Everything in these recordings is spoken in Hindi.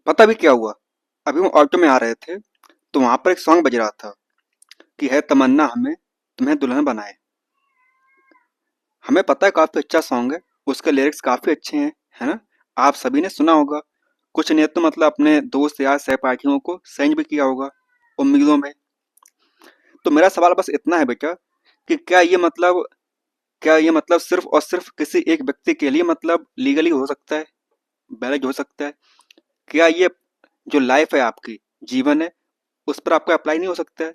पता भी क्या हुआ। अभी हम ऑटो में आ रहे थे तो वहां पर एक सॉन्ग बज रहा था कि है तमन्ना हमें तुम्हें दुल्हन बनाए। हमें पता है काफी अच्छा सॉन्ग है, उसके लिरिक्स काफी अच्छे हैं, है ना। आप सभी ने सुना होगा, कुछ ने तो मतलब अपने दोस्त या सहपाठियों को सेंड भी किया होगा उम्मीदों में। तो मेरा सवाल बस इतना है बेटा कि क्या ये मतलब सिर्फ और सिर्फ किसी एक व्यक्ति के लिए मतलब लीगली हो सकता है, वैलिड हो सकता है? क्या ये जो लाइफ है आपकी, जीवन है, उस पर आपका अप्लाई नहीं हो सकता है?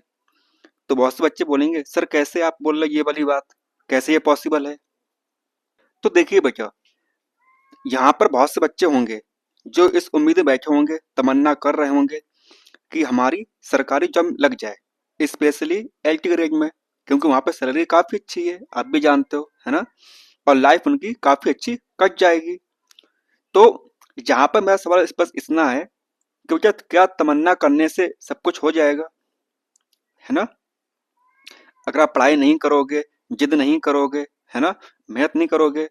तो बहुत से बच्चे बोलेंगे सर कैसे आप बोल रहे ये वाली बात, कैसे ये पॉसिबल है? तो देखिए बेटा, यहाँ पर बहुत से बच्चे होंगे जो इस उम्मीद में बैठे होंगे, तमन्ना कर रहे होंगे कि हमारी सरकारी जॉब लग जाए, स्पेशली एलटी ग्रेड में, क्योंकि वहाँ पे सैलरी काफी अच्छी है, आप भी जानते हो, है ना। और लाइफ उनकी काफी अच्छी कट जाएगी। तो यहाँ पर मेरा सवाल बस इतना है कि बेटा क्या तमन्ना करने से सब कुछ हो जाएगा, है ना? अगर आप पढ़ाई नहीं करोगे, जिद नहीं करोगे, है ना, मेहनत नहीं करोगे,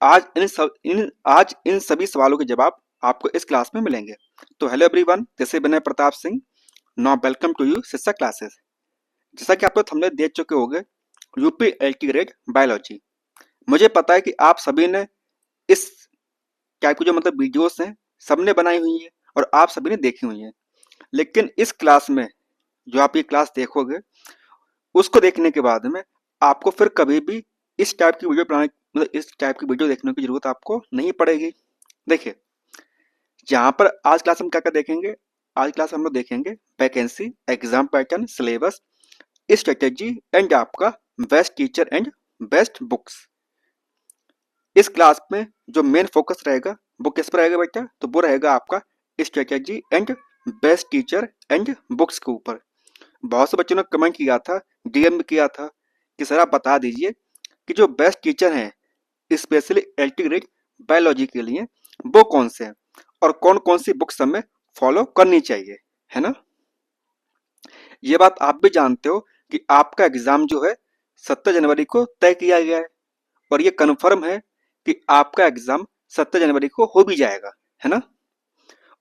आज इन सभी सवालों के जवाब आपको इस क्लास में मिलेंगे। तो hello everyone, this is Vinay Pratap Singh. Now welcome to U Shiksha classes. जैसा कि आप लोग हमने देख चुके होंगे, यूपी एलटी ग्रेड बायोलॉजी। मुझे पता है कि आप सभी ने इस टाइप की जो मतलब वीडियोस हैं सबने बनाई हुई है और आप सभी ने देखी हुई है। लेकिन इस क्लास में जो आप ये क्लास देखोगे, उसको देखने के बाद में आपको फिर कभी भी इस टाइप की वीडियो बनाने मतलब इस टाइप की वीडियो देखने की जरूरत आपको नहीं पड़ेगी। देखिए, यहाँ पर आज क्लास हम क्या क्या देखेंगे। आज क्लास हम लोग देखेंगे vacancy, exam pattern, syllabus, strategy and आपका best teacher and best books. इस क्लास में जो मेन फोकस रहेगा वो किस पर रहेगा बेटा? तो वो रहेगा आपका strategy and best teacher and books के ऊपर। बहुत से बच्चों ने कमेंट किया था, डीएम भी किया था कि सर आप बता दीजिए कि जो बेस्ट टीचर हैं स्पेशली एलटी ग्रेड बायोलॉजी के लिए वो कौन से हैं और कौन कौन सी बुक्स हमें फॉलो करनी चाहिए, है ना। ये बात आप भी जानते हो कि आपका एग्जाम जो है 17 जनवरी को तय किया गया है और ये कन्फर्म है कि आपका एग्जाम 17 जनवरी को हो भी जाएगा, है ना।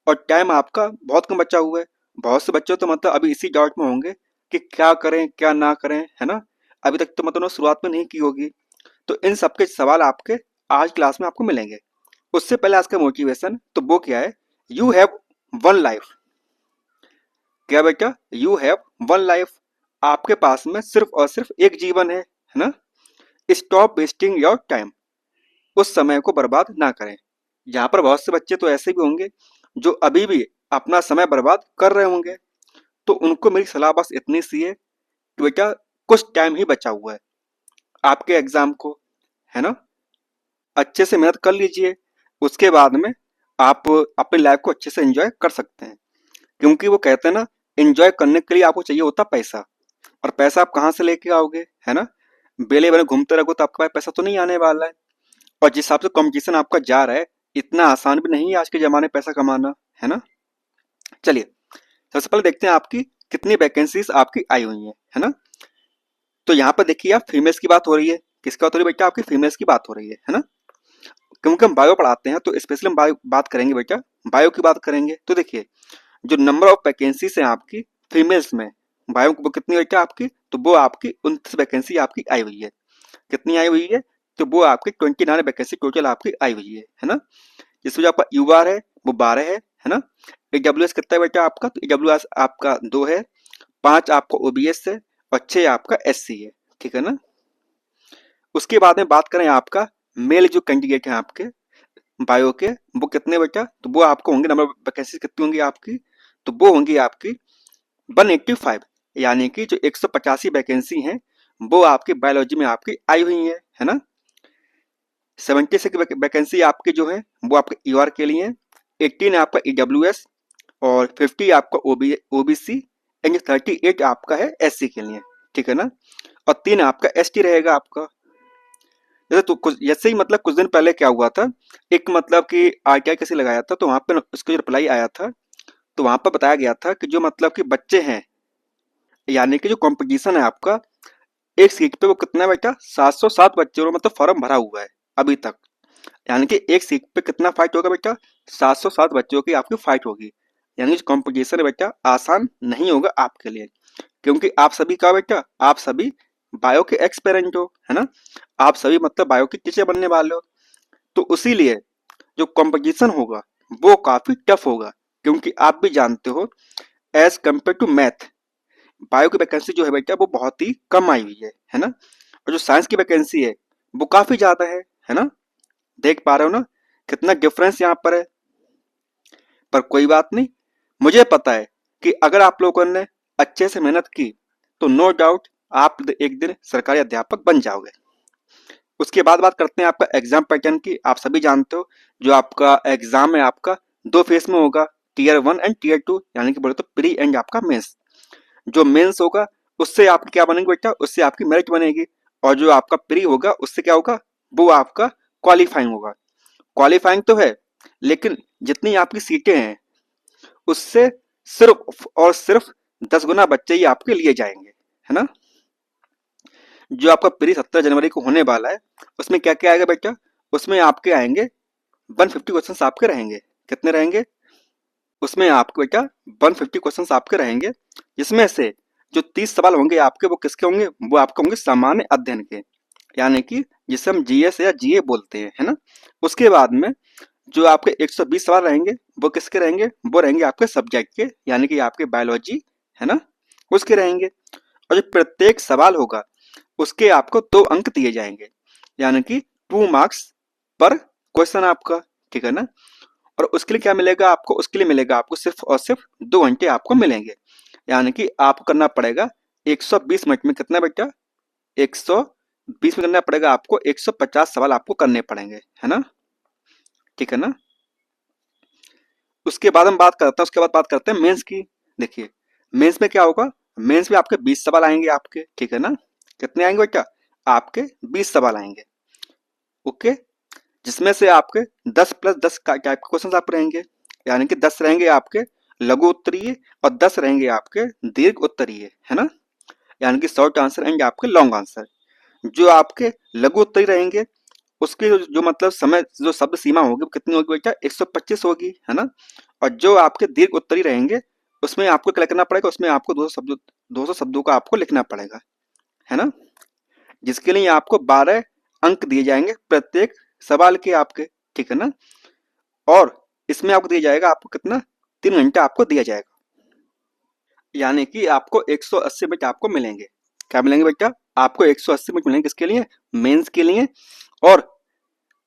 और टाइम आपका बहुत कम बचा हुआ है। बहुत से बच्चे तो मतलब अभी इसी डाउट में होंगे कि क्या करें क्या ना करें, है ना। अभी तक तो मतलब शुरुआत में नहीं की होगी। तो इन सबके सवाल आपके आज क्लास में आपको मिलेंगे। उससे पहले आज का मोटिवेशन तो वो क्या है, यू हैव वन लाइफ। क्या बेटा? You have one life. आपके पास में सिर्फ और सिर्फ एक जीवन है ना। Stop wasting your time. उस समय को बर्बाद ना करें। यहाँ पर बहुत से बच्चे तो ऐसे भी होंगे जो अभी भी अपना समय बर्बाद कर रहे होंगे। तो उनको मेरी सलाह बस इतनी सी है कि बेटा कुछ टाइम ही बचा हुआ है आपके एग्जाम को, है ना। अच्छे से मेहनत कर लीजिए, उसके बाद में आप अपनी लाइफ को अच्छे से एंजॉय कर सकते हैं। क्योंकि वो कहते हैं ना, एंजॉय करने के लिए आपको चाहिए होता पैसा, और पैसा आप कहाँ से लेके आओगे, है ना। बेले बेले घूमते रहोगे तो आपके पास पैसा तो नहीं आने वाला है। और जिस हिसाब से कंपटीशन आपका जा रहा है, इतना आसान भी नहीं है आज के जमाने में पैसा कमाना, है ना। चलिए, सबसे पहले देखते हैं आपकी कितनी वैकेंसीज आपकी आई हुई है ना। तो यहाँ पर देखिए आप, फीमेल्स की बात हो रही है। किसकी बात हो रही है बेटा? आपकी फीमेल्स की बात हो रही है ना। क्योंकि हम बायो पढ़ाते हैं तो स्पेशली हम बायो बात करेंगे बेटा, बायो की बात करेंगे। तो देखिए, जो नंबर ऑफ वैकेंसीज है आपकी फीमेल्स में बायो वो कितनी बेटा आपकी? तो वो आपकी 29 वैकेंसी आपकी आई हुई है। कितनी आई हुई है? तो वो आपकी 29 वैकेंसी टोटल आपकी आई हुई है ना। जिसमें जो आपका यूआर है वो 12 है ना। ईडब्ल्यूएस कितना है बेटा आपका? तो ईडब्ल्यूएस आपका 2 है, 5 आपका ओबीएस है और 6 आपका एससी है, ठीक है ना। उसके बाद में बात करें आपका मेल जो कैंडिडेट है आपके बायो के, वो कितने बेटा? तो वो आपको होंगे, नंबर वैकेंसी कितनी होंगी आपकी? तो वो होंगी आपकी 185। यानी कि जो 185 वैकेंसी हैं वो आपकी बायोलॉजी में आपकी आई हुई है ना। 76 वैकेंसी आपकी जो है वो आपके ईआर के लिए, 18 आपका ईडब्ल्यूएस और 50 आपका ओबीसी एंड 38 आपका है एससी के लिए, ठीक है ना। और 3 आपका एसटी रहेगा आपका। जैसे तो कुछ जैसे ही मतलब कुछ दिन पहले क्या हुआ था, एक मतलब कि आरटीआई कैसे लगाया था तो वहां पे उसका जो रिप्लाई आया था तो वहां पर बताया गया था कि जो मतलब कि बच्चे हैं, यानी कि जो कंपटीशन है आपका एक सीट पे वो कितना बेटा 707 बच्चों ने मतलब फॉर्म भरा हुआ है अभी तक। यानी कि एक सीट पे कितना फाइट होगा बेटा, 707 बच्चों की आपकी फाइट होगी। यानी कि कॉम्पिटिशन है बेटा आसान नहीं होगा आपके लिए, क्योंकि आप सभी का बेटा, आप सभी बायो के एक्सपेरेंट हो, है ना, आप सभी मतलब बायो के टीचर बनने वाले हो। तो इसीलिए जो कंपटीशन होगा वो काफी टफ होगा, क्योंकि आप भी जानते हो as compare to math bio की वैकेंसी जो है बेटा वो बहुत ही कम आई हुई है ना। और जो साइंस की वैकेंसी है वो काफी ज्यादा है ना। देख पा रहे हो ना कितना डिफरेंस यहाँ पर है। पर कोई बात नहीं, मुझे पता है कि अगर आप लोगों ने अच्छे से मेहनत की तो नो डाउट आप एक दिन सरकारी अध्यापक बन जाओगे। उसके बाद बात करते हैं आपका एग्जाम पैटर्न की। आप सभी जानते हो जो आपका एग्जाम है आपका दो फेस में होगा, टीयर 1 एंड टीयर 2, यानी कि बोले तो प्री एंड आपका मेंस। जो मेंस होगा उससे आपकी क्या बनेगी बेटा, उससे आपकी मेरिट बनेगी। और जो आपका प्री होगा उससे क्या होगा, वो आपका क्वालिफाइंग होगा। क्वालिफाइंग तो है, लेकिन जितनी आपकी सीटें हैं उससे सिर्फ और सिर्फ 10 गुना बच्चे ही आपके लिए जाएंगे, है ना। जो आपका प्री 17 जनवरी को होने वाला है उसमें क्या क्या आएगा बेटा, उसमें आपके आएंगे 150 क्वेश्चन आपके रहेंगे। कितने रहेंगे, उसमें आपके बेटा 150 क्वेश्चन आपके रहेंगे, जिसमें से जो 30 सवाल होंगे आपके वो किसके होंगे, वो आपके होंगे सामान्य अध्ययन के, यानी कि जिसे हम जीएस या जीए बोलते हैं, है ना। उसके बाद में जो आपके 120 सवाल रहेंगे वो किसके रहेंगे, वो रहेंगे आपके सब्जेक्ट के, यानी कि आपके बायोलॉजी, है ना, उसके रहेंगे। और जो प्रत्येक सवाल होगा उसके आपको 2 अंक दिए जाएंगे, यानी कि 2 मार्क्स पर क्वेश्चन आपका, ठीक है ना। और उसके लिए क्या मिलेगा आपको, उसके लिए मिलेगा आपको सिर्फ और सिर्फ 2 घंटे आपको मिलेंगे। यानी कि आपको करना पड़ेगा 120 मिनट में कितना बेटा, 120 में करना पड़ेगा आपको 150 सवाल आपको करने पड़ेंगे, है ना, ठीक है ना। उसके बाद हम बात करते हैं, उसके बाद बात करते हैं मेंस की। देखिए मेंस में क्या होगा, मेंस में आपके 20 सवाल आएंगे आपके, ठीक है ना। कितने आएंगे बेटा, आपके 20 सवाल आएंगे, ओके। जिसमें से आपके 10+10 टाइप के क्वेश्चन आप रहेंगे, यानी कि 10 रहेंगे आपके लघु उत्तरीय और 10 रहेंगे आपके दीर्घ उत्तरीय, है ना, यानी कि शॉर्ट आंसर एंड आपके लॉन्ग आंसर। जो आपके लघु उत्तरीय रहेंगे उसकी जो मतलब समय जो शब्द सीमा होगी वो कितनी होगी बेटा, 125 होगी, है ना। और जो आपके दीर्घ उत्तरीय रहेंगे उसमें आपको क्या लिखना पड़ेगा, उसमें आपको 200 शब्दों का आपको लिखना पड़ेगा, है ना, जिसके लिए आपको 12 अंक दिए जाएंगे प्रत्येक सवाल के आपके, ठीक है ना। और इसमें आपको दिया जाएगा आपको कितना, 3 घंटा आपको दिया जाएगा, यानी कि आपको 180 मिनट आपको मिलेंगे। क्या मिलेंगे बेटा, आपको 180 मिनट मिलेंगे किसके लिए, मेंस के लिए। और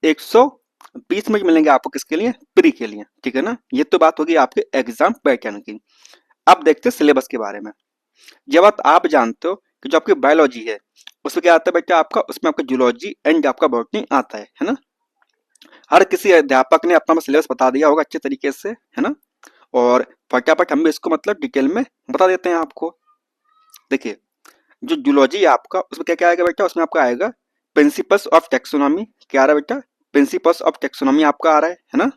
120 मिनट मिलेंगे आपको किसके लिए, प्री के लिए, ठीक है ना। ये तो बात होगी आपके एग्जाम पैटर्न की। अब देखते हैं सिलेबस के बारे में। जब आप जानते हो कि जो आपकी बायोलॉजी है उसमें क्या आता है बेटा आपका, उसमें आपका जूलॉजी एंड आपका बॉटनी आता है ना। हर किसी अध्यापक ने अपना सिलेबस बता दिया होगा अच्छे तरीके से, है ना। और फटाफट हम भी इसको मतलब डिटेल में बता देते हैं आपको। देखिए जो जूलॉजी है आपका उसमें क्या क्या आएगा बेटा, उसमें आपका आएगा प्रिंसिपल्स ऑफ टेक्सोनॉमी। क्या आ रहा है बेटा, प्रिंसिपल्स ऑफ टेक्सोनॉमी आपका आ रहा है ना।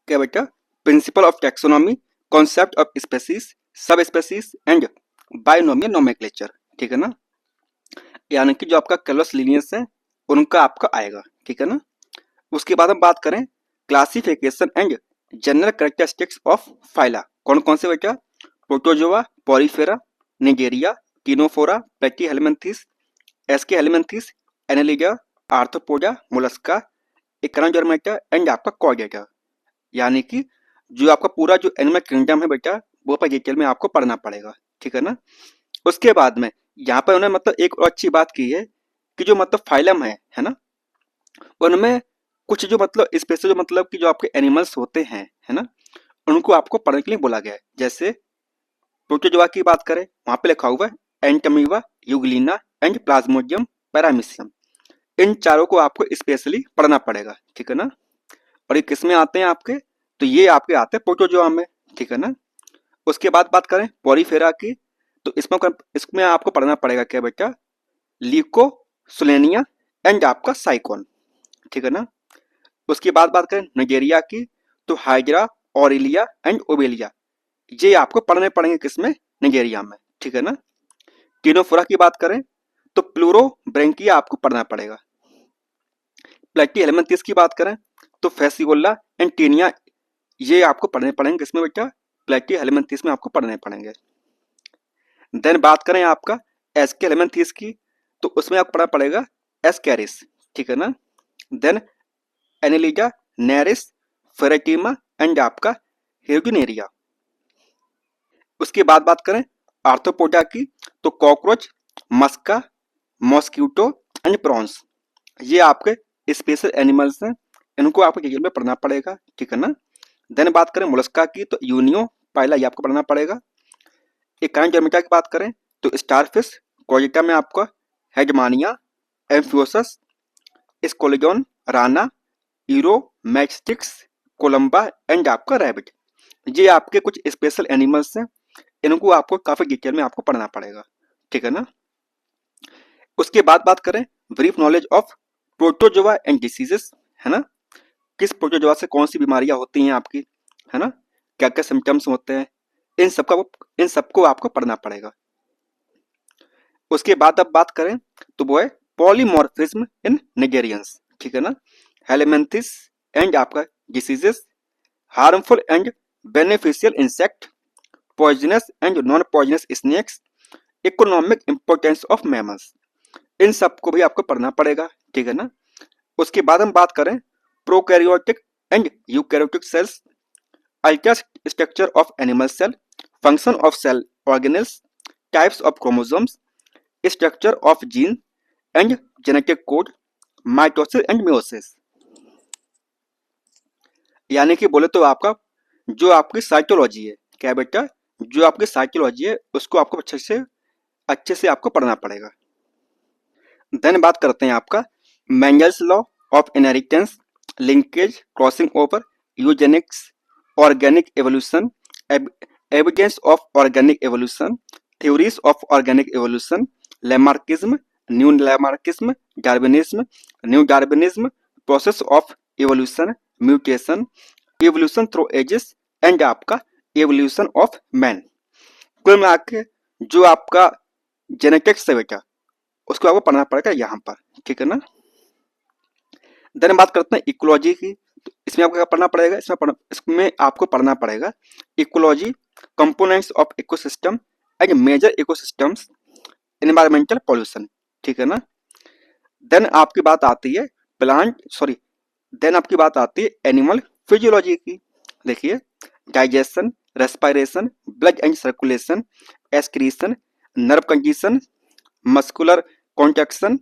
क्या बेटा, principle of taxonomy, concept of species, सब स्पेसीज एंड बायोनोमियल नोमेनक्लेचर, ठीक है ना। यानी कि जो आपका क्लस लीनियस है उनका आपका आएगा, ठीक है ना। उसके बाद हम बात करें classification and general characteristics of phyla. कौन कौन से बेटा, Protozoa, Porifera, Cnidaria, Ctenophora, Platyhelminthes, Aschelminthes, Annelida, Arthropoda, Mollusca, Echinodermata and आपका कॉर्डेटा। यानी कि जो आपका पूरा जो एनिमल किंगडम है बेटा वो पर डिटेल में आपको पढ़ना पड़ेगा, ठीक है ना। उसके बाद में यहाँ पर उन्होंने मतलब एक और अच्छी बात की है कि जो मतलब फाइलम है ना, उनमें कुछ जो मतलब स्पेशल जो मतलब कि जो आपके एनिमल्स होते हैं, है ना, उनको आपको पढ़ने के लिए बोला गया है। जैसे प्रोटोजोआ की बात करें वहां पे लिखा हुआ है एंटमीवा, यूग्लिना एंड प्लाज्मोडियम पैरामीशियम। इन चारों को आपको स्पेशली पढ़ना पड़ेगा, ठीक है ना। और ये किस में आते हैं आपके, तो ये आपके आते हैं प्रोटोजोआ में, ठीक है ना। उसके बाद बात करें पॉलीफेरा की, तो इसमें आपको पढ़ना पड़ेगा क्या बेटा, लीको, सुलेनिया एंड आपका साइकोन, ठीक है ना। उसके बाद बात करें नाइजेरिया की, तो हाइड्रा, ऑरिलिया एंड ओबेलिया, ये आपको पढ़ने पड़ेंगे किसमें, नाइजेरिया में, ठीक है ना। टिनोफोरा की बात करें तो प्लूरो ब्रेंकिया आपको पढ़ना पड़ेगा। प्लेटीहेलमिन्थेस की बात करें तो फेसियोला एंड टेनिया ये आपको पढ़ने पड़ेंगे। इसमें बेटा प्लेटीहेलमिन्थेस में आपको पढ़ने पड़ेंगे। देन बात करें आपका एस्केलेमेंथीस की तो उसमें आपको पढ़ना पड़ेगा एस्कैरिस, ठीक है ना। Then Annelida, Nereis, Pheretima and आपका हेगुनेरिया। उसके बाद बात करें आर्थ्रोपोडा की तो cockroach, Musca, mosquito and prawns ये आपके स्पेशल एनिमल्स हैं, इनको आपको डिटेल में पढ़ना पड़ेगा, ठीक है ना। देन बात करें मोलस्का की तो यूनियो पाइला ये आपको पढ़ना पड़ेगा। एकाइनोडर्मिटा की बात करें तो स्टारफिश, कोजिटा में आपका हेडमानिया, एम्फियोसस, स्कोलेडोन, राना, ईरो, मैचस्टिक्स, कोलंबा एंड आपका रैबिट ये आपके कुछ स्पेशल एनिमल्स हैं, इनको आपको काफी डिटेल में आपको पढ़ना पड़ेगा, ठीक है ना। उसके बाद बात करें brief knowledge of protozoa and diseases, है ना। किस प्रोटोजोआ से कौन सी बीमारियां होती हैं आपकी, है ना, क्या क्या सिम्टम्स होते हैं, इन सबको आपको पढ़ना पड़ेगा। उसके बाद अब बात करें तो वो है पॉलीमॉर्फिज्म इन निगेरियंस, ठीक है ना। हेलेमेंथिस एंड आपका diseases, harmful and beneficial insect, poisonous and non poisonous snacks, economic importance of mammals इन सबको भी आपको पढ़ना पड़ेगा, ठीक है ना। उसके बाद हम बात करें prokaryotic and eukaryotic cells, ultra structure of animal cell, function of cell organelles, types of chromosomes, structure of gene and genetic code, mitosis and meiosis. यानी कि बोले तो आपका जो आपकी साइटोलॉजी है, क्या बेटा, जो आपकी साइटोलॉजी है उसको आपको अच्छे से आपको पढ़ना पड़ेगा। देन बात करते हैं आपका Mendel's law of inheritance, linkage, crossing over, eugenics, organic evolution, evidence of organic evolution, theories of organic evolution, Lamarckism, new Lamarckism, Darwinism, new Darwinism, process of evolution, mutation, evolution through ages and आपका एवोल्यूशन ऑफ मैन। कुल मिला के जो आपका जेनेटिक्स है बेटा उसको आपको पढ़ना पड़ेगा यहाँ पर, ठीक है ना। देन बात करते हैं इकोलॉजी की तो इसमें आपको क्या पढ़ना पड़ेगा, इसमें आपको पढ़ना पड़ेगा ecology, components of ecosystem and major ecosystems, environmental pollution, ठीक है ना। देन आपकी बात आती है देन आपकी बात आती है एनिमल फिजियोलॉजी की। देखिए digestion, respiration, blood and circulation, excretion, nerve condition, muscular contraction,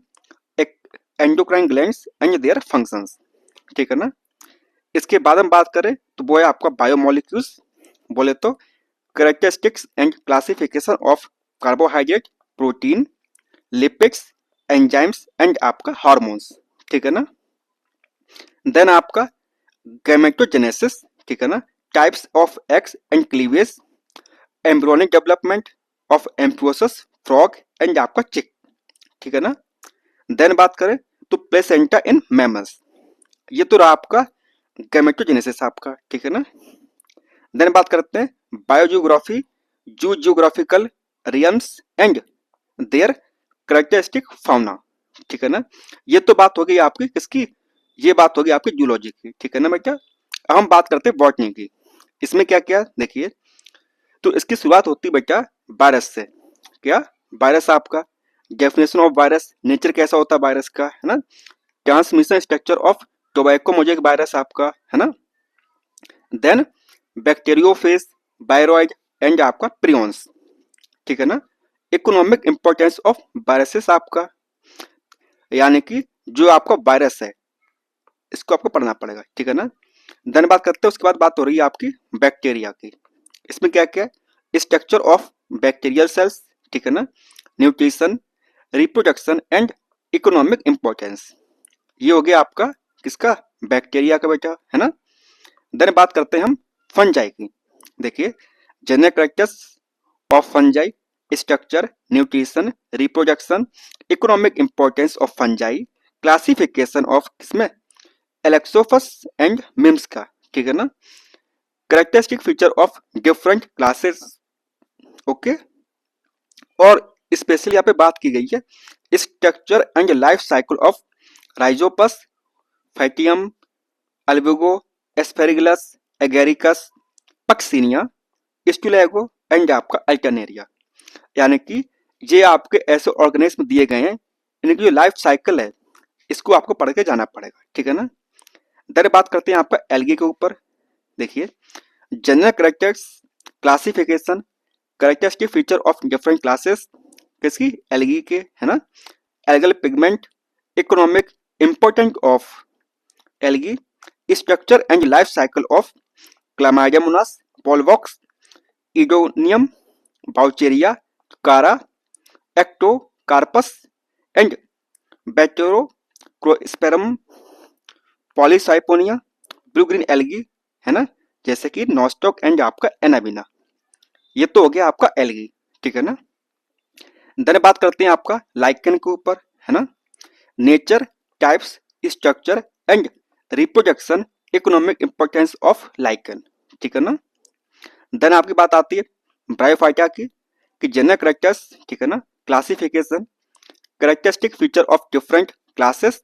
endocrine glands and their functions, ठीक है ना। इसके बाद हम बात करें तो वो है आपका बायोमोलिक्यूल्स, बोले तो characteristics and classification of carbohydrate, protein, lipids, enzymes and आपका हार्मोन्स, ठीक है ना। देन आपका गैमेटोजेनेसिस, ठीक है ना, types of eggs and cleavage, embryonic development of Amphioxus, frog and आपका चिक, ठीक है ना। देन बात करें तो प्लेसेंटा इन मैमल्स, ये तो रहा आपका गैमेटोजेनेसिस आपका, ठीक है ना। देन बात करते हैं biogeography, zoogeographical realms and their characteristic fauna, ठीक है ना। ये तो बात हो गई आपकी किसकी, ये बात होगी आपकी जूलॉजी की, ठीक है ना बेटा। अब हम बात करते हैं बॉटनी की, इसमें क्या क्या देखिए तो इसकी शुरुआत होती है बेटा वायरस से। क्या वायरस आपका डेफिनेशन ऑफ वायरस, नेचर कैसा होता है वायरस का, है ना। Transmission structure of tobacco mosaic virus आपका, है ना। देन बैक्टीरियोफेज, वायरॉइड एंड आपका प्रियॉन्स, ठीक है ना। इकोनॉमिक इंपॉर्टेंस ऑफ वायरसेस आपका, यानी कि जो आपका वायरस है इसको आपको पढ़ना पड़ेगा, ठीक है ना। देन बात करते हैं उसके बाद बात हो रही है आपकी बैक्टीरिया की, इसमें क्या क्या स्ट्रक्चर ऑफ बैक्टीरियल सेल्स, ठीक है ना, nutrition, reproduction and economic importance, ये हो गया आपका किसका, बैक्टीरिया का बेटा, है ना। देन बात करते हैं हम फंजाई की, देखिए general characters of fungi, structure, nutrition, reproduction, economic importance of fungi, classification of किसमें एलेक्सोफस एंड मिम्स का, ठीक है ना, characteristic feature of different classes, okay. और स्पेशली यहाँ पे बात की गई है structure and life cycle of Rhizopus, Pythium, Albugo, Aspergillus, Agaricus, Puccinia, Ustilago and आपका अल्टरनेरिया। यानी कि ये आपके ऐसे ऑर्गेनिज्म दिए गए हैं, इनकी जो लाइफ साइकिल है इसको आपको पढ़ के जाना पड़ेगा, ठीक है ना। देन बात करते हैं आपका एल्गी के ऊपर। देखिए, general characters, classification, characteristic feature of different classes, किसकी, एल्गी के, है ना। Algal pigment, economic important of algae, structure and life cycle of Chlamydomonas, Volvox, Oedogonium, Vaucheria, Chara, Ectocarpus and Batrachospermum, Polysiphonia, blue green algae, है ना, जैसे कि नॉस्टॉक एंड आपका एनाबिना। ये तो हो गया आपका एल्गी, ठीक है ना। देन बात करते हैं आपका लाइकन के ऊपर, है ना। Nature, types, structure and reproduction, economic importance of lichen, ठीक है ना। देन आपकी बात आती है ब्रायोफाइटा की, कि जनरल कैरेक्टर्स, ठीक है ना, classification, characteristic feature of different classes,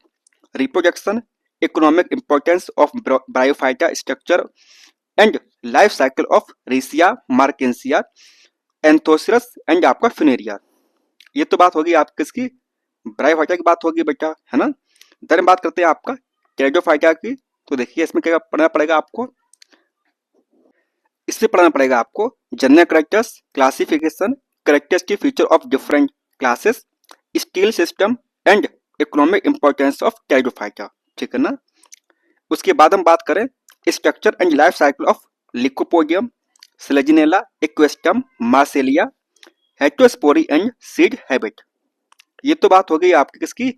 reproduction, economic importance of Bryophyta, structure and life cycle of Riccia, Marchantia, Anthoceros and आपका फिनेरिया। ये तो बात होगी आप किसकी, ब्रायोफाइटा की बात होगी बेटा, है ना। देन बात करते हैं आपका टेरिडोफाइटा की। तो देखिए इसमें क्या पढ़ना पड़ेगा आपको, इससे पढ़ना पड़ेगा आपको general characters, classification, characteristic feature of different classes, stele system and economic importance of Pteridophyta, ठीक है ना। उसके बाद हम बात करें structure and life cycle of Lycopodium, Selaginella, Equisetum, Marsilea, heterospory and seed habit. ये तो बात हो गई आपकी किसकी,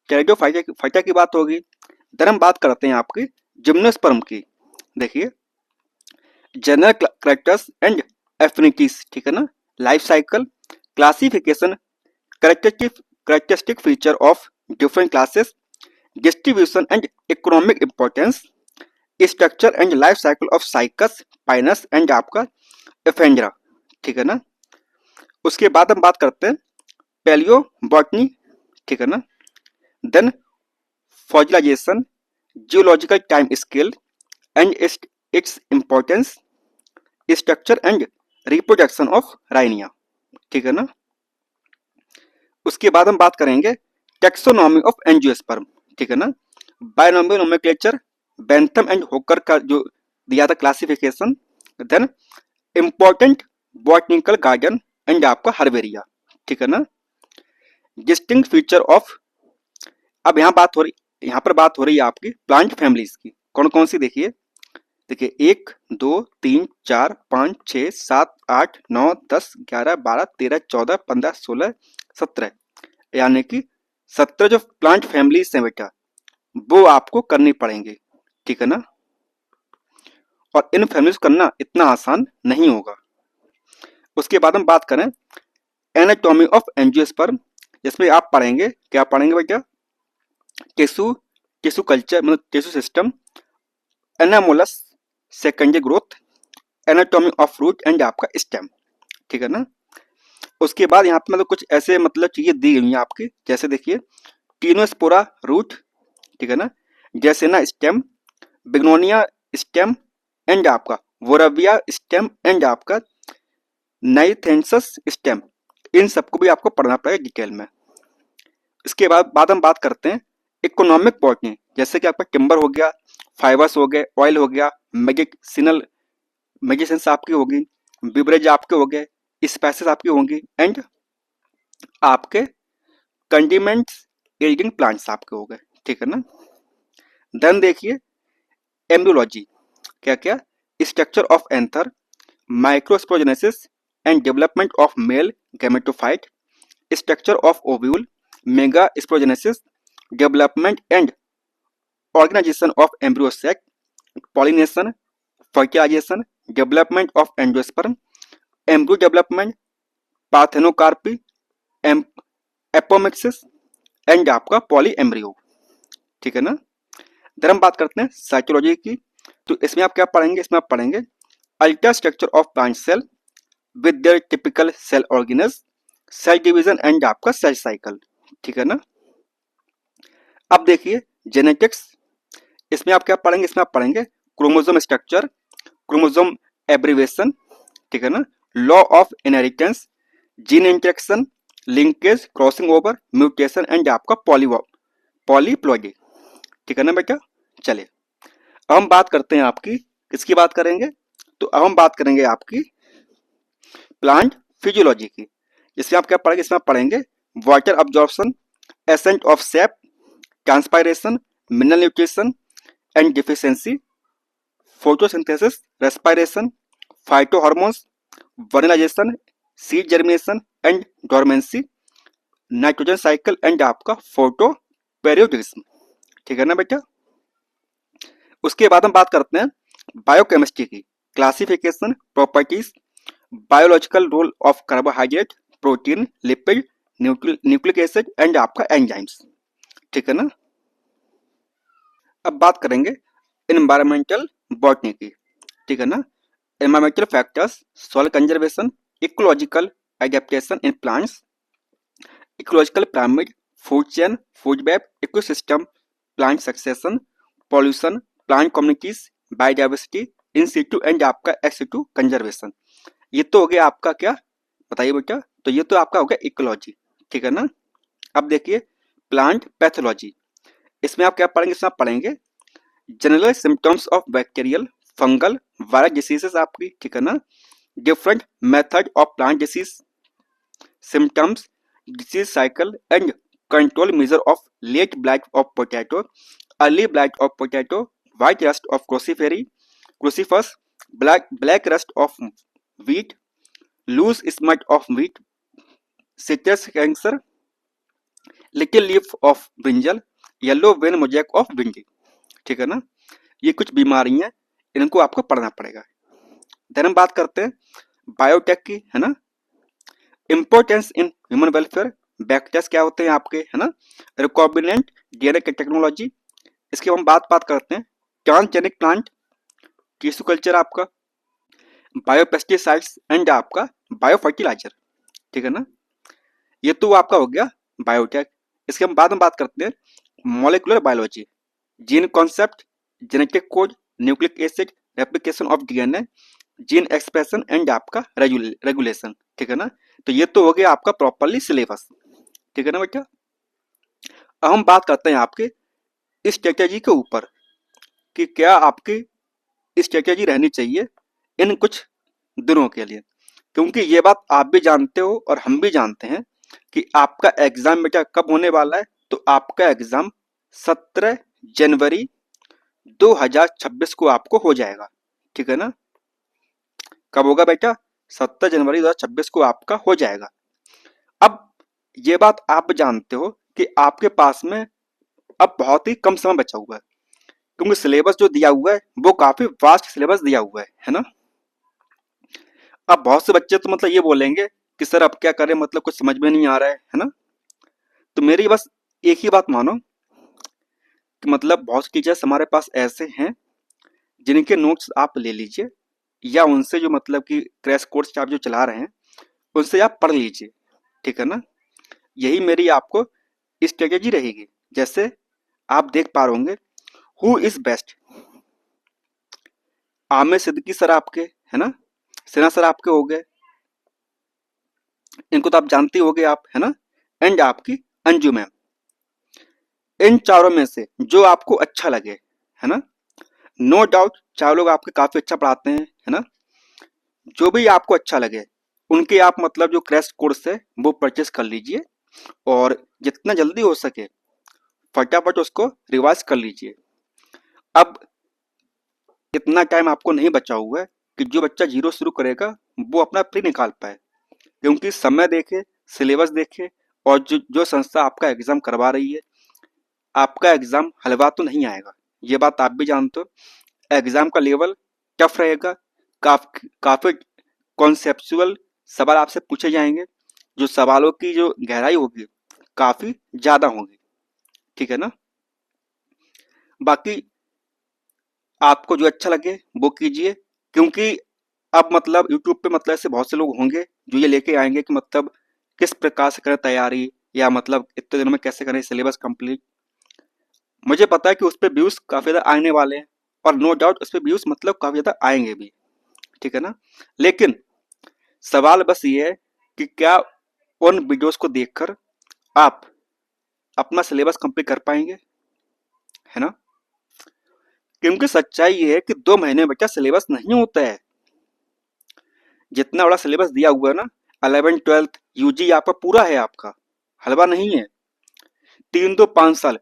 टेरिडोफाइटा की बात होगी। देन हम बात करते हैं आपकी जिम्नोस्पर्म की। देखिए, जनरल कैरेक्टर्स एंड एफिनिटीज, ठीक है ना, life cycle, classification, characteristic feature of different classes, distribution and economic importance, structure and life cycle of cycas, Pinus and आपका एफेंड्रा, ठीक है ना। उसके बाद हम बात करते हैं पैलियो बॉटनी, ठीक है ना। Then fossilisation, geological time scale and its importance, structure and reproduction of Rhynia, ठीक है ना। उसके बाद हम बात करेंगे टेक्सोनॉमी ऑफ एंजियोस्पर्म, ठीक है ना। बायनोमियल नोमेनक्लेचर, बेंथम एंड होकर का जो दिया था classification. Then important botanical garden and आपका हर्बेरिया, ठीक है ना। डिस्टिंक्ट फीचर ऑफ, अब यहाँ पर बात हो रही है आपकी प्लांट फैमिलीज की, कौन कौन सी, देखिए 1, 2, 3, 4, 5, 6, 7, 8, 9, 10, 11, 12, 13, 14, 15, 16, 17, यानी कि 17 जो प्लांट फैमिलीज हैं बेटा वो आपको करनी पड़ेंगे, ठीक है ना। और इन फैमिलीज करना इतना आसान नहीं होगा। उसके बाद हम बात करें एनाटॉमी ऑफ एंजियोस्पर्म, जिसमें आप पढ़ेंगे, क्या पढ़ेंगे बेटा, टिश्यू टिश्यू कल्चर मतलब tissue system, anomalous secondary growth, anatomy of root and आपका स्टेम, ठीक है ना। उसके बाद यहाँ पे मतलब कुछ ऐसे मतलब चीजें दी गई हैं आपकी, जैसे देखिए टीनोस्पोरा रूट, ठीक है ना, जैसे ना स्टेम, बिग्नोनिया स्टेम एंड आपका वोरविया स्टेम एंड आपका नाइथेंसस स्टेम, इन सबको भी आपको पढ़ना पड़ेगा डिटेल में। इसके बाद हम बात करते हैं इकोनॉमिक बॉटनी, जैसे कि आपका टिम्बर हो गया, फाइबर्स हो गए, ऑयल हो गया, मेडिसिन आपकी होगी, बिवरेज आपके हो गए, स्पाइसेस आपकी होंगी एंड आपके कंडीमेंट्स एडिंग प्लांट्स आपके हो गए, ठीक है ना। देन देखिए एम्ब्रियोलॉजी, क्या क्या, structure of anther, microsporogenesis and development of male gametophyte, structure of ovule, megasporogenesis, development and organisation of embryo sac, pollination, fertilisation, development of endosperm, embryo development, parthenocarpy, apomixis and आपका पॉली एम्ब्रियो, ठीक है ना। फिर हम बात करते हैं साइटोलॉजी की। तो इसमें आप क्या पढ़ेंगे, इसमें आप पढ़ेंगे ultra structure of plant cell with their typical cell organelles, cell division and आपका सेल साइकिल, ठीक है ना। अब देखिए जेनेटिक्स, इसमें आप क्या पढ़ेंगे, इसमें आप पढ़ेंगे क्रोमोसोम स्ट्रक्चर, क्रोमोसोम एब्रीवेशन, ठीक है ना, law of inheritance, gene interaction, linkage, crossing over, mutation and आपका पॉलीप्लॉइडी, ठीक है ना बेटा। चलिए अब हम बात करते हैं आपकी, किसकी बात करेंगे, तो अब हम बात करेंगे आपकी प्लांट फिजियोलॉजी की। इसमें आप क्या पढ़ेंगे, इसमें आप पढ़ेंगे water absorption, ascent of sap, transpiration, mineral nutrition and deficiency, photosynthesis, respiration, phytohormones, vernalisation, seed germination and dormancy, nitrogen cycle and आपका फोटो पेरियोडिज्म, ठीक है ना बेटा। उसके बाद हम बात करते हैं बायोकेमिस्ट्री की, classification, properties, biological role of carbohydrate, protein, lipid, nucleic acid and आपका एंजाइम्स, ठीक है ना। अब बात करेंगे एनवायरमेंटल बॉटनी की, ठीक है ना। Environmental factors, soil conservation, ecological adaptation in plants, ecological pyramid, food chain, food web, ecosystem, plant succession, pollution, plant communities, biodiversity, in Situ and आपका एक्स सिटू कंजर्वेशन। ये तो हो गया आपका क्या, बताइए बेटा, तो ये तो आपका हो गया इकोलॉजी, ठीक है ना। अब देखिए प्लांट पैथोलॉजी, इसमें आप क्या पढ़ेंगे, इसमें आप पढ़ेंगे general symptoms of bacterial, fungal, viral diseases आपकी, ठीक है ना, different method of plant disease symptoms, disease cycle and control measure of late blight of potato, early blight of potato, white rust of crucifers, black rust of wheat, loose smut of wheat, citrus cancer, little leaf of brinjal, yellow vein mosaic of भिंडी, ठीक है ना। ये कुछ बीमारियां, इनको आपको पढ़ना पड़ेगा। देन हम बात करते हैं बायोटेक की, है ना, importance in human welfare, bacteria क्या होते हैं आपके, है ना, रिकॉम्बिनेंट डीएनए की टेक्नोलॉजी। इसके हम बात करते हैं ट्रांसजेनिक प्लांट, टिश्यू कल्चर आपका, बायोपेस्टिसाइड्स एंड आपका बायो फर्टिलाइजर, ठीक है ना। ये तो आपका हो गया बायोटेक। इसके हम बाद में बात करते हैं molecular biology, gene concept, genetic code, nucleic acid, replication of DNA, gene expression and आपका रेगुलेशन, ठीक है ना। तो ये तो हो गया आपका प्रॉपरली सिलेबस, ठीक है ना बेटा। अब हम बात करते हैं आपके स्ट्रेटेजी के ऊपर कि क्या आपकी स्ट्रेटेजी रहनी चाहिए इन कुछ दिनों के लिए, क्योंकि ये बात आप भी जानते हो और हम भी जानते हैं कि आपका एग्जाम बेटा कब होने वाला है। तो आपका एग्जाम 17 जनवरी 2026 को आपको हो जाएगा, ठीक है ना। कब होगा बेटा, 17 जनवरी 2026 को आपका हो जाएगा। अब ये बात आप जानते हो कि आपके पास में अब बहुत ही कम समय बचा हुआ है, क्योंकि सिलेबस जो दिया हुआ है वो काफी वास्ट सिलेबस दिया हुआ है ना। अब बहुत से बच्चे तो मतलब ये बोलेंगे कि सर अब क्या करें, मतलब कुछ समझ में नहीं आ रहा है ना। तो मेरी बस एक ही बात मानो कि मतलब बहुत से टीचर्स हमारे पास ऐसे हैं जिनके नोट्स आप ले लीजिए, या उनसे जो मतलब कि क्रैश कोर्स आप जो चला रहे हैं उनसे आप पढ़ लीजिए, ठीक है ना। यही मेरी आपको स्ट्रेटेजी रहेगी। जैसे आप देख पा रहे होंगे who is best, Aamir Siddiqui sir आपके, है ना, सिन्हा सर आपके हो गए, इनको तो आप जानते होगे आप, है ना, एंड आपकी अंजू मैम। इन चारों में से जो आपको अच्छा लगे, है ना, नो डाउट चारों लोग आपके काफी अच्छा पढ़ाते हैं, है ना। जो भी आपको अच्छा लगे उनके आप मतलब जो क्रैश कोर्स है वो परचेस कर लीजिए, और जितना जल्दी हो सके फटाफट उसको रिवाइज कर लीजिए। अब इतना टाइम आपको नहीं बचा हुआ है कि जो बच्चा जीरो शुरू करेगा वो अपना प्री निकाल पाए, क्योंकि समय देखे, सिलेबस देखे, और जो संस्था आपका एग्जाम करवा रही है, आपका एग्जाम हलवा तो नहीं आएगा, ये बात आप भी जानते हो। एग्जाम का लेवल टफ रहेगा, काफी कॉन्सेप्चुअल सवाल आपसे पूछे जाएंगे, जो सवालों की जो गहराई होगी काफी ज्यादा होगी, ठीक है ना। बाकी आपको जो अच्छा लगे वो कीजिए, क्योंकि अब मतलब यूट्यूब पे मतलब ऐसे बहुत से लोग होंगे जो ये लेके आएंगे कि मतलब किस प्रकार से करें तैयारी, या मतलब इतने दिनों में कैसे करें सिलेबस कंप्लीट। मुझे पता है कि उस पर व्यूज़ काफ़ी ज़्यादा आने वाले हैं, और नो डाउट उस पर व्यूज़ मतलब काफ़ी ज़्यादा आएंगे भी, ठीक है ना। लेकिन सवाल बस ये है कि क्या उन वीडियोस को देखकर आप अपना सिलेबस कंप्लीट कर पाएंगे, है ना। क्योंकि सच्चाई ये है कि 2 महीने में बच्चा सिलेबस नहीं होता है। जितना बड़ा सिलेबस दिया हुआ है ना, 11th 12th यूजी आपका पूरा है, आपका हलवा नहीं है। 3 2 5 साल,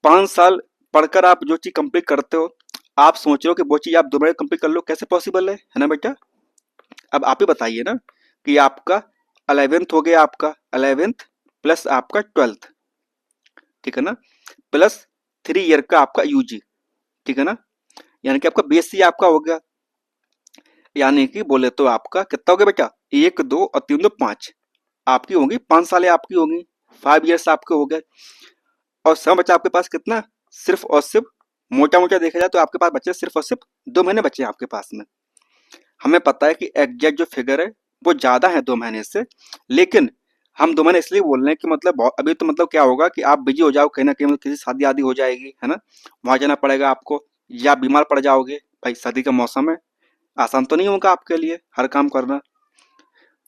5 साल पढ़कर आप जो चीज़ कंप्लीट करते हो, आप सोच रहे हो कि वो चीज़ आप 2 महीने कंप्लीट कर लो, कैसे पॉसिबल है ना बेटा। अब आप ही बताइए ना कि आपका 11th हो गया, आपका 11th प्लस आपका 12th, ठीक है ना, प्लस 3 ईयर का आपका यूजी, ठीक है ना, यानी कि आपका बीएससी आपका हो गया। यानी कि बोले तो आपका कितना हो गया बेटा, 1 2 और 3 2 5, आपकी होंगी 5 सालें आपकी होंगी, 5 ईयर्स आपके हो गए। और समय बचा आपके पास कितना, सिर्फ और सिर्फ, मोटा मोटा देखा जाए तो आपके पास बचे सिर्फ और सिर्फ 2 महीने बचे हैं आपके पास में। हमें पता है कि एग्जैक्ट जो फिगर है वो ज़्यादा है 2 महीने से, लेकिन हम 2 महीने इसलिए बोल रहे हैं कि मतलब अभी तो मतलब क्या होगा कि आप बिजी हो जाओ कहीं ना कहीं, मतलब किसी शादी आदि हो जाएगी, है ना, वहाँ जाना पड़ेगा आपको, या बीमार पड़ जाओगे, भाई सर्दी का मौसम है, आसान तो नहीं होगा आपके लिए हर काम करना।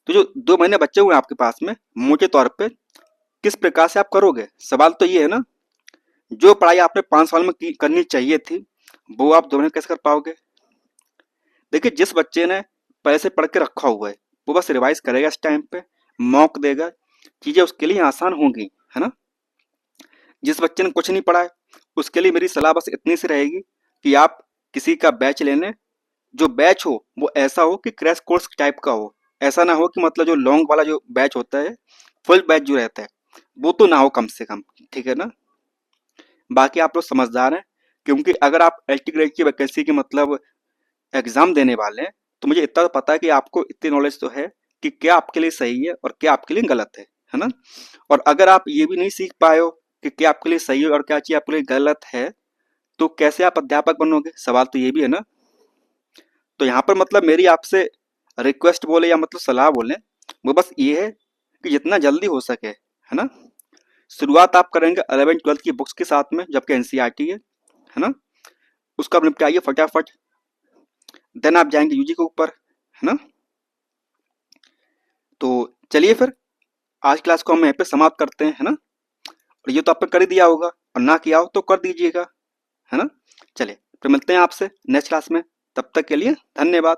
तो जो 2 महीने बचे हुए हैं आपके पास में, मोटे तौर पे किस प्रकार से आप करोगे, सवाल तो ये है ना। जो पढ़ाई आपने 5 साल में करनी चाहिए थी, वो आप 2 महीने कैसे कर पाओगे। देखिए, जिस बच्चे ने पहले से पढ़ के रखा हुआ है, वो बस रिवाइज करेगा इस टाइम पे, मॉक देगा, चीजें उसके लिए आसान होंगी, है ना। जिस बच्चे ने कुछ नहीं पढ़ा है, उसके लिए मेरी सलाह बस इतनी सी रहेगी कि आप किसी का बैच ले लें। जो बैच हो वो ऐसा हो कि क्रैश कोर्स टाइप का हो, ऐसा ना हो कि मतलब जो लॉन्ग वाला जो बैच होता है, फुल बैच जो रहता है, वो तो ना हो कम से कम, ठीक है ना। बाकी आप लोग समझदार हैं, क्योंकि अगर आप एलटी ग्रेड की वैकेंसी की मतलब एग्जाम देने वाले हैं, तो मुझे इतना तो पता है कि आपको इतनी नॉलेज तो है कि क्या आपके लिए सही है और क्या आपके लिए गलत है ना। और अगर आप ये भी नहीं सीख पाए हो कि क्या आपके लिए सही है और क्या चीज़ आपके लिए गलत है, तो कैसे आप अध्यापक बनोगे, सवाल तो ये भी है ना। तो यहाँ पर मतलब मेरी आपसे रिक्वेस्ट बोले या मतलब सलाह बोले, वो बस ये है कि जितना जल्दी हो सके, है ना, शुरुआत आप करेंगे 11th 12th की बुक्स के साथ में, जबकि एनसीईआरटी है ना, उसका आप निपटाइए फटाफट, देन आप जाएंगे यूजी के ऊपर, है ना। तो चलिए फिर आज क्लास को हम यहाँ पे समाप्त करते हैं, है ना। और ये तो आपने कर ही दिया होगा, और ना किया हो तो कर दीजिएगा, है ना। चलिए फिर मिलते हैं आपसे नेक्स्ट क्लास में, तब तक के लिए धन्यवाद।